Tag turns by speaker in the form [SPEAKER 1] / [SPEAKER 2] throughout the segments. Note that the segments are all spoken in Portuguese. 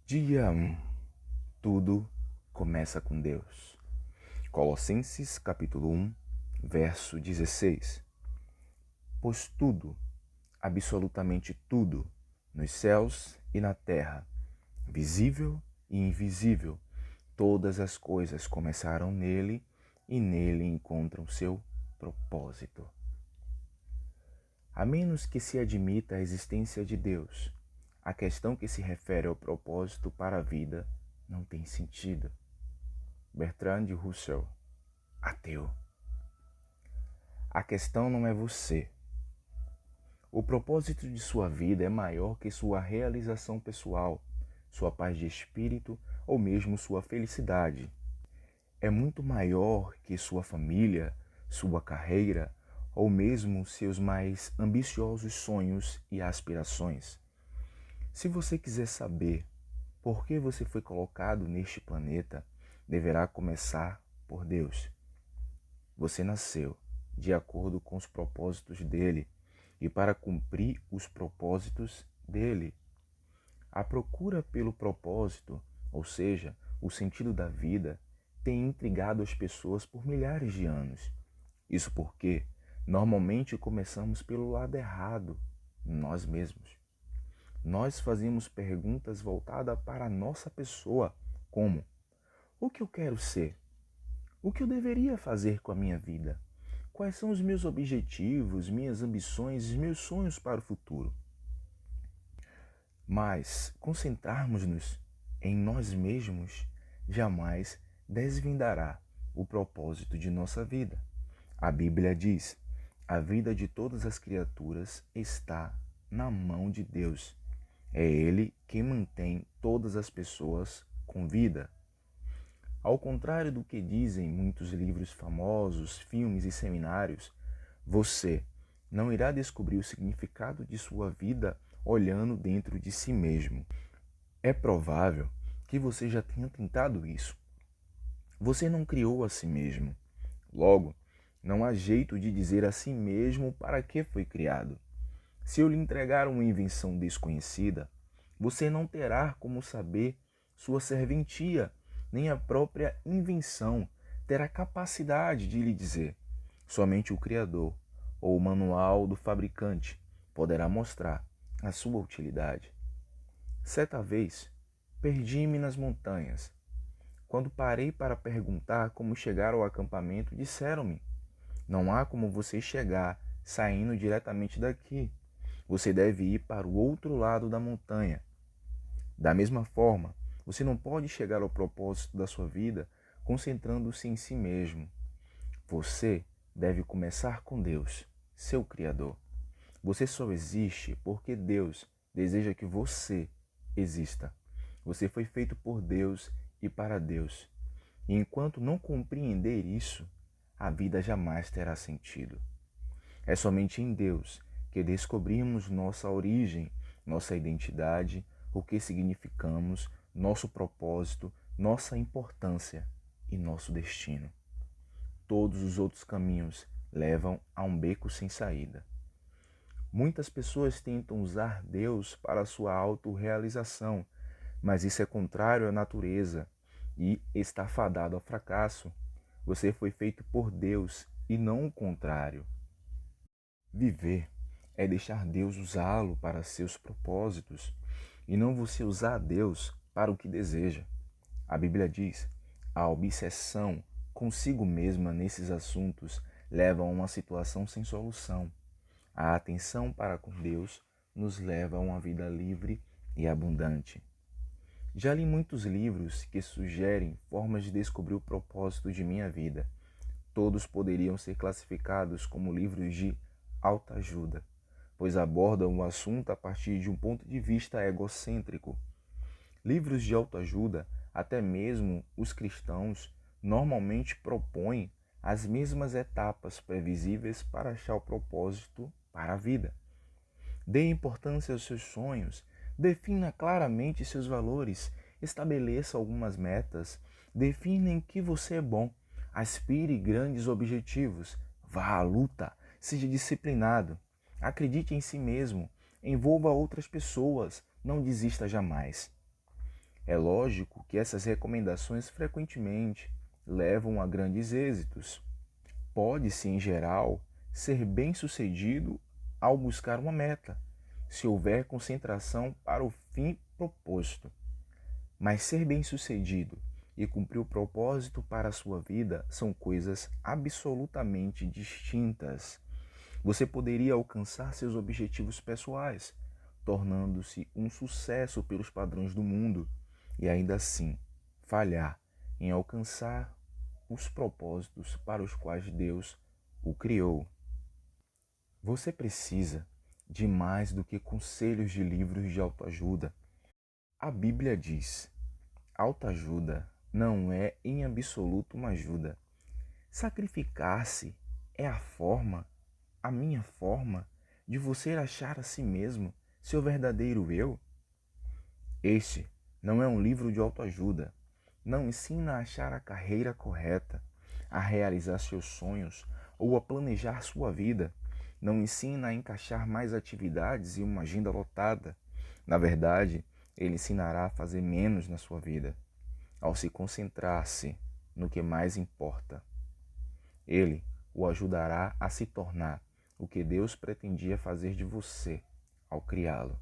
[SPEAKER 1] Dia 1. Tudo começa com Deus. Colossenses capítulo 1, verso 16. Pois tudo, absolutamente tudo, nos céus e na terra, visível e invisível, todas as coisas começaram nele e nele encontram seu propósito. A menos que se admita a existência de Deus, a questão que se refere ao propósito para a vida não tem sentido. Bertrand Russell, ateu. A questão não é você. O propósito de sua vida é maior que sua realização pessoal, sua paz de espírito ou mesmo sua felicidade. É muito maior que sua família, sua carreira ou mesmo seus mais ambiciosos sonhos e aspirações. Se você quiser saber por que você foi colocado neste planeta, deverá começar por Deus. Você nasceu de acordo com os propósitos dele e para cumprir os propósitos dele. A procura pelo propósito, ou seja, o sentido da vida, tem intrigado as pessoas por milhares de anos. Isso porque normalmente começamos pelo lado errado, nós mesmos. Nós fazemos perguntas voltadas para a nossa pessoa, como: o que eu quero ser? O que eu deveria fazer com a minha vida? Quais são os meus objetivos, minhas ambições e meus sonhos para o futuro? Mas concentrarmos-nos em nós mesmos jamais desvendará o propósito de nossa vida. A Bíblia diz: a vida de todas as criaturas está na mão de Deus. É Ele quem mantém todas as pessoas com vida. Ao contrário do que dizem muitos livros famosos, filmes e seminários, você não irá descobrir o significado de sua vida olhando dentro de si mesmo. É provável que você já tenha tentado isso. Você não criou a si mesmo. Logo, não há jeito de dizer a si mesmo para que foi criado. Se eu lhe entregar uma invenção desconhecida, você não terá como saber sua serventia, nem a própria invenção terá capacidade de lhe dizer. Somente o Criador ou o manual do fabricante poderá mostrar a sua utilidade. Certa vez, perdi-me nas montanhas. Quando parei para perguntar como chegar ao acampamento, disseram-me: não há como você chegar saindo diretamente daqui. Você deve ir para o outro lado da montanha. Da mesma forma, você não pode chegar ao propósito da sua vida concentrando-se em si mesmo. Você deve começar com Deus, seu Criador. Você só existe porque Deus deseja que você exista. Você foi feito por Deus e para Deus. E enquanto não compreender isso, a vida jamais terá sentido. É somente em Deus que descobrimos nossa origem, nossa identidade, o que significamos, nosso propósito, nossa importância e nosso destino. Todos os outros caminhos levam a um beco sem saída. Muitas pessoas tentam usar Deus para sua autorrealização, mas isso é contrário à natureza e está fadado ao fracasso. Você foi feito por Deus e não o contrário. Viver é deixar Deus usá-lo para seus propósitos e não você usar Deus para o que deseja. A Bíblia diz: a obsessão consigo mesma nesses assuntos leva a uma situação sem solução. A atenção para com Deus nos leva a uma vida livre e abundante. Já li muitos livros que sugerem formas de descobrir o propósito de minha vida. Todos poderiam ser classificados como livros de autoajuda, pois abordam o assunto a partir de um ponto de vista egocêntrico. Livros de autoajuda, até mesmo os cristãos, normalmente propõem as mesmas etapas previsíveis para achar o propósito para a vida. Dê importância aos seus sonhos, defina claramente seus valores, estabeleça algumas metas, defina em que você é bom, aspire grandes objetivos, vá à luta, seja disciplinado, acredite em si mesmo, envolva outras pessoas, não desista jamais. É lógico que essas recomendações frequentemente levam a grandes êxitos. Pode-se, em geral, ser bem-sucedido ao buscar uma meta, se houver concentração para o fim proposto. Mas ser bem-sucedido e cumprir o propósito para a sua vida são coisas absolutamente distintas. Você poderia alcançar seus objetivos pessoais, tornando-se um sucesso pelos padrões do mundo, e ainda assim falhar em alcançar os propósitos para os quais Deus o criou. Você precisa de mais do que conselhos de livros de autoajuda. A Bíblia diz: autoajuda não é em absoluto uma ajuda. Sacrificar-se é a minha forma, de você achar a si mesmo seu verdadeiro eu. Este não é um livro de autoajuda. Não ensina a achar a carreira correta, a realizar seus sonhos ou a planejar sua vida. Não ensina a encaixar mais atividades em uma agenda lotada. Na verdade, ele ensinará a fazer menos na sua vida, ao se concentrar-se no que mais importa. Ele o ajudará a se tornar o que Deus pretendia fazer de você ao criá-lo.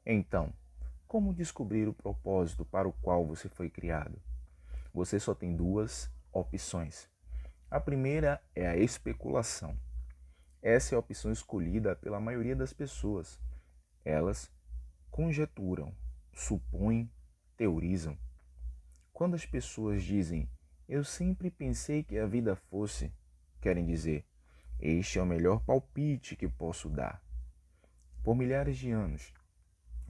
[SPEAKER 1] Então, como descobrir o propósito para o qual você foi criado? Você só tem duas opções. A primeira é a especulação. Essa é a opção escolhida pela maioria das pessoas. Elas conjeturam, supõem, teorizam. Quando as pessoas dizem, eu sempre pensei que a vida fosse, querem dizer, este é o melhor palpite que posso dar. Por milhares de anos,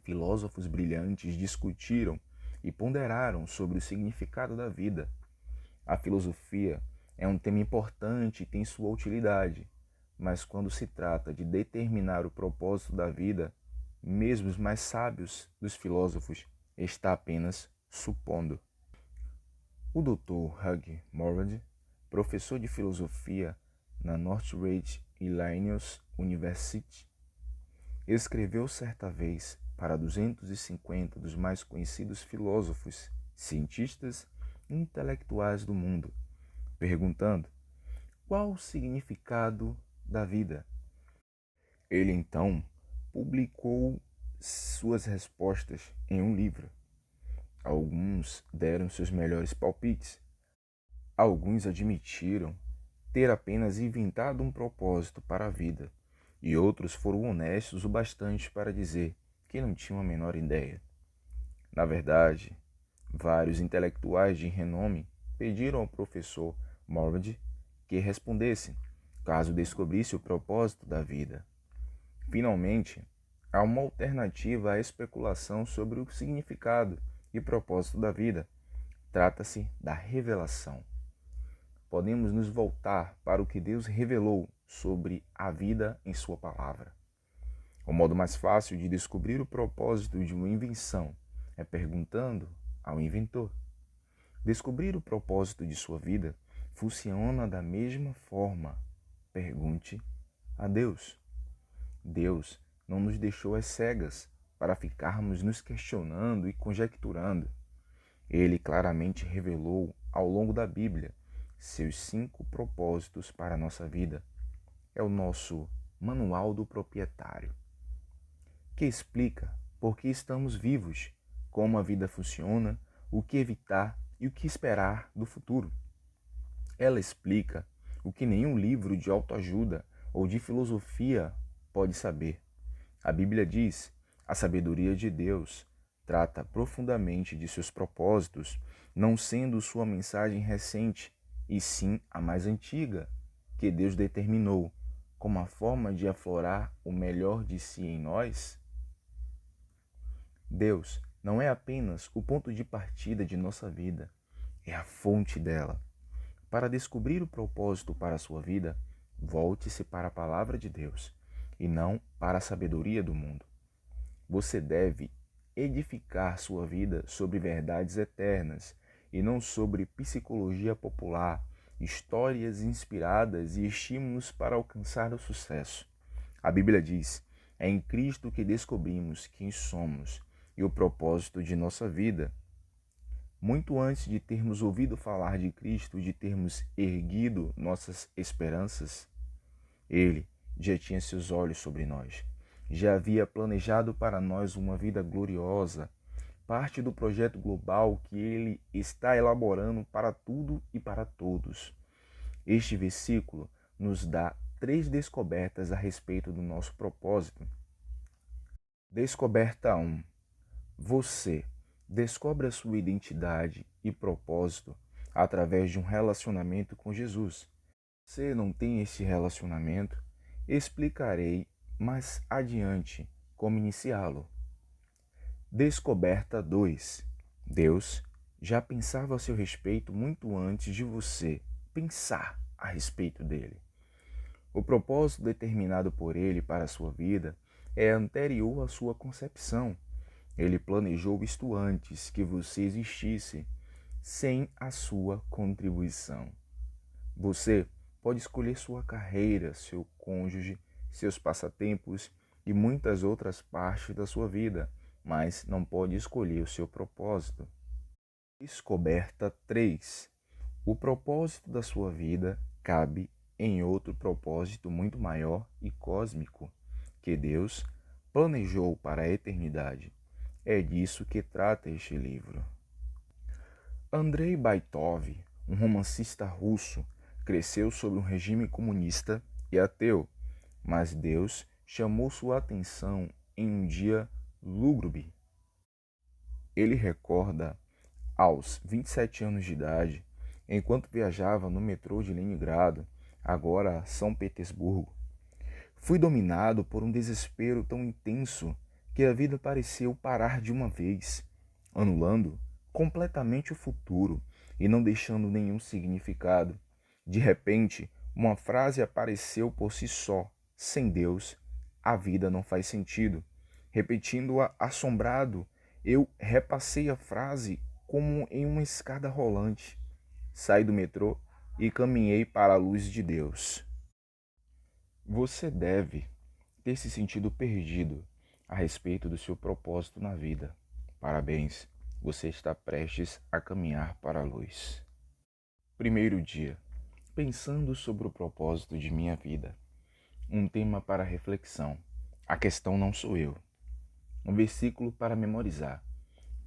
[SPEAKER 1] filósofos brilhantes discutiram e ponderaram sobre o significado da vida. A filosofia é um tema importante e tem sua utilidade, mas quando se trata de determinar o propósito da vida, mesmo os mais sábios dos filósofos está apenas supondo. O Dr. Hugh Morrad, professor de filosofia na Northridge Illinois University, escreveu certa vez para 250 dos mais conhecidos filósofos, cientistas e intelectuais do mundo, perguntando qual o significado da vida. Ele então publicou suas respostas em um livro. Alguns deram seus melhores palpites. Alguns admitiram ter apenas inventado um propósito para a vida, e outros foram honestos o bastante para dizer que não tinham a menor ideia. Na verdade, vários intelectuais de renome pediram ao professor Morrad que respondesse, caso descobrisse o propósito da vida. Finalmente, há uma alternativa à especulação sobre o significado e propósito da vida. Trata-se da revelação. Podemos nos voltar para o que Deus revelou sobre a vida em sua palavra. O modo mais fácil de descobrir o propósito de uma invenção é perguntando ao inventor. Descobrir o propósito de sua vida funciona da mesma forma. Pergunte a Deus. Deus não nos deixou às cegas para ficarmos nos questionando e conjecturando. Ele claramente revelou ao longo da Bíblia seus 5 propósitos para a nossa vida. É o nosso manual do proprietário, que explica por que estamos vivos, como a vida funciona, o que evitar e o que esperar do futuro. Ela explica o que nenhum livro de autoajuda ou de filosofia pode saber. A Bíblia diz: a sabedoria de Deus trata profundamente de seus propósitos, não sendo sua mensagem recente, e sim a mais antiga, que Deus determinou como a forma de aflorar o melhor de si em nós. Deus não é apenas o ponto de partida de nossa vida, é a fonte dela. Para descobrir o propósito para a sua vida, volte-se para a palavra de Deus e não para a sabedoria do mundo. Você deve edificar sua vida sobre verdades eternas e não sobre psicologia popular, histórias inspiradas e estímulos para alcançar o sucesso. A Bíblia diz: é em Cristo que descobrimos quem somos e o propósito de nossa vida. Muito antes de termos ouvido falar de Cristo, de termos erguido nossas esperanças, Ele já tinha seus olhos sobre nós. Já havia planejado para nós uma vida gloriosa, parte do projeto global que Ele está elaborando para tudo e para todos. Este versículo nos dá 3 descobertas a respeito do nosso propósito. Descoberta 1. Você descobre a sua identidade e propósito através de um relacionamento com Jesus. Se não tem esse relacionamento, explicarei mais adiante como iniciá-lo. Descoberta 2. Deus já pensava a seu respeito muito antes de você pensar a respeito dele. O propósito determinado por ele para a sua vida é anterior à sua concepção. Ele planejou isto antes que você existisse, sem a sua contribuição. Você pode escolher sua carreira, seu cônjuge, seus passatempos e muitas outras partes da sua vida, mas não pode escolher o seu propósito. Descoberta 3. O propósito da sua vida cabe em outro propósito muito maior e cósmico que Deus planejou para a eternidade. É disso que trata este livro. Andrei Baitov, um romancista russo, cresceu sob um regime comunista e ateu, mas Deus chamou sua atenção em um dia lúgubre. Ele recorda, aos 27 anos de idade, enquanto viajava no metrô de Leningrado, agora São Petersburgo, fui dominado por um desespero tão intenso que a vida pareceu parar de uma vez, anulando completamente o futuro e não deixando nenhum significado. De repente, uma frase apareceu por si só: sem Deus, a vida não faz sentido. Repetindo-a assombrado, eu repassei a frase como em uma escada rolante. Saí do metrô e caminhei para a luz de Deus. Você deve ter se sentido perdido a respeito do seu propósito na vida. Parabéns, você está prestes a caminhar para a luz. Primeiro dia, pensando sobre o propósito de minha vida. Um tema para reflexão. A questão não sou eu. Um versículo para memorizar.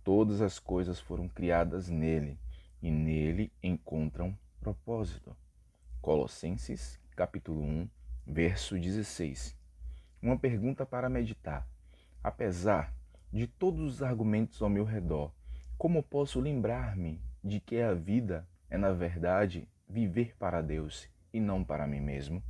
[SPEAKER 1] Todas as coisas foram criadas nele, e nele encontram propósito. Colossenses, capítulo 1, verso 16. Uma pergunta para meditar. Apesar de todos os argumentos ao meu redor, como posso lembrar-me de que a vida é, na verdade, viver para Deus e não para mim mesmo?